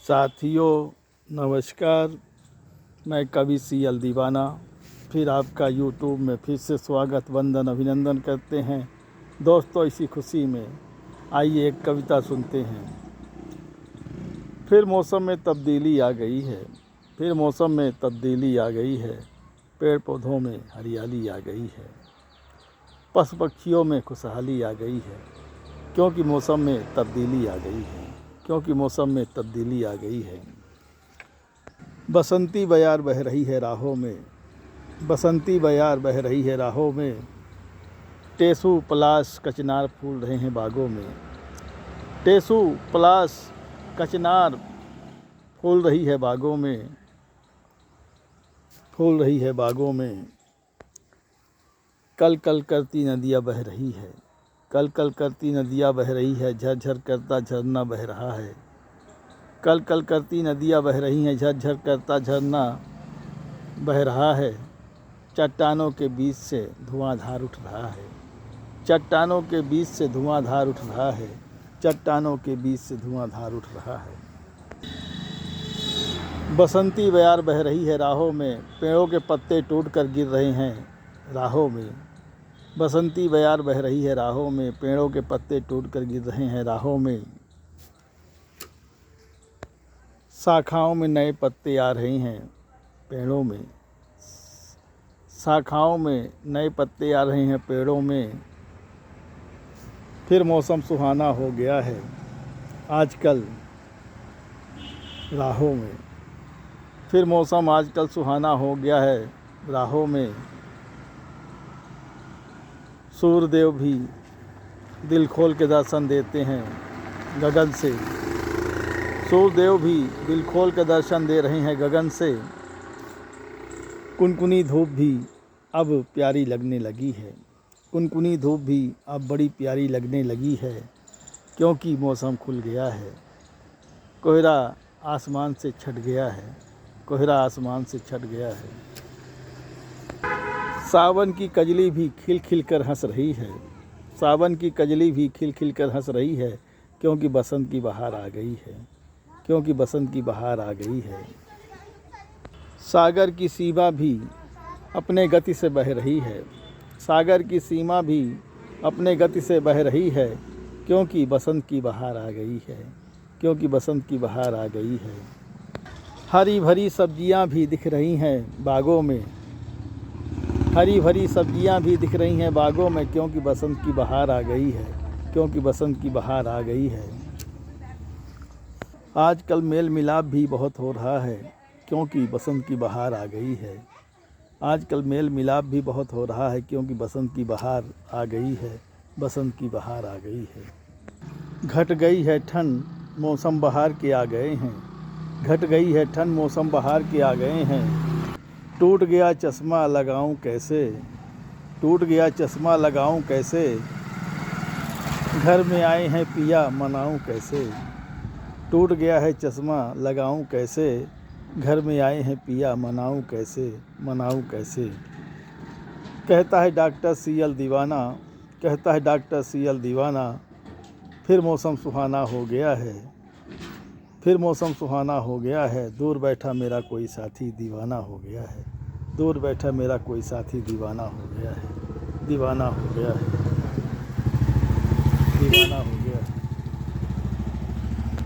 साथियों नमस्कार। मैं कवि सीएल दीवाना फिर आपका यूट्यूब में फिर से स्वागत वंदन अभिनंदन करते हैं। दोस्तों, इसी खुशी में आइए एक कविता सुनते हैं। फिर मौसम में तब्दीली आ गई है, फिर मौसम में तब्दीली आ गई है, पेड़ पौधों में हरियाली आ गई है, पशु पक्षियों में खुशहाली आ गई है, क्योंकि मौसम में तब्दीली आ गई है, क्योंकि मौसम में तब्दीली आ गई है। बसंती बयार बह रही है राहों में, बसंती बयार बह रही है राहों में, टेसू पलाश कचनार फूल रहे हैं बागों में, टेसू पलाश कचनार फूल रही है बागों में, फूल रही है बागों में। कल कल करती नदियाँ बह रही है, कल कल करती नदियाँ बह रही है, झरझर करता झरना बह रहा है, कल कल करती नदियाँ बह रही हैं, झरझर करता झरना बह रहा है। चट्टानों के बीच से धुआंधार उठ रहा है, चट्टानों के बीच से धुआंधार उठ रहा है, चट्टानों के बीच से धुआंधार उठ रहा है। बसंती बयार बह रही है राहों में, पेड़ों के पत्ते टूट कर गिर रहे हैं राहों में, बसंती बयार बह रही है राहों में, पेड़ों के पत्ते टूट कर गिर रहे हैं राहों में। शाखाओं में नए पत्ते आ रहे हैं पेड़ों में, शाखाओं में नए पत्ते आ रहे हैं पेड़ों में। फिर मौसम सुहाना हो गया है आजकल राहों में, फिर मौसम आजकल सुहाना हो गया है राहों में। सूर्यदेव भी दिल खोल के दर्शन देते हैं गगन से, सूर्यदेव भी दिल खोल के दर्शन दे रहे हैं गगन से। कुनकुनी धूप भी अब प्यारी लगने लगी है, कुनकुनी धूप भी अब बड़ी प्यारी लगने लगी है, क्योंकि मौसम खुल गया है। कोहरा आसमान से छट गया है, कोहरा आसमान से छट गया है। सावन की कजली भी खिल खिल कर हंस रही है, सावन की कजली भी खिल खिल कर हंस रही है, क्योंकि बसंत की बहार आ गई है, क्योंकि बसंत की बहार आ गई है। सागर की सीमा भी अपने गति से बह रही है, सागर की सीमा भी अपने गति से बह रही है, क्योंकि बसंत की बहार आ गई है, क्योंकि बसंत की बहार आ गई है। हरी भरी सब्जियां भी दिख रही हैं बागों में, हरी भरी सब्जियां भी दिख रही हैं बागों में, क्योंकि बसंत की बहार आ गई है, क्योंकि बसंत की बहार आ गई है। आजकल मेल मिलाप भी बहुत हो रहा है, क्योंकि बसंत की बहार आ गई है, आजकल मेल मिलाप भी बहुत हो रहा है, क्योंकि बसंत की बहार आ गई है, बसंत की बहार आ गई है। घट गई है ठंड मौसम बहार के आ गए हैं, घट गई है ठंड मौसम बहार के आ गए हैं। टूट गया चश्मा लगाऊं कैसे, टूट गया चश्मा लगाऊं कैसे, घर में आए हैं पिया मनाऊं कैसे, टूट गया है चश्मा लगाऊं कैसे, घर में आए हैं पिया मनाऊं कैसे, मनाऊं कैसे। कहता है डॉक्टर सीएल दीवाना, कहता है डॉक्टर सीएल दीवाना, फिर मौसम सुहाना हो गया है, फिर मौसम सुहाना हो गया है। दूर बैठा मेरा कोई साथी दीवाना हो गया है, दूर बैठा मेरा कोई साथी दीवाना हो गया है, दीवाना हो गया है, दीवाना हो गया।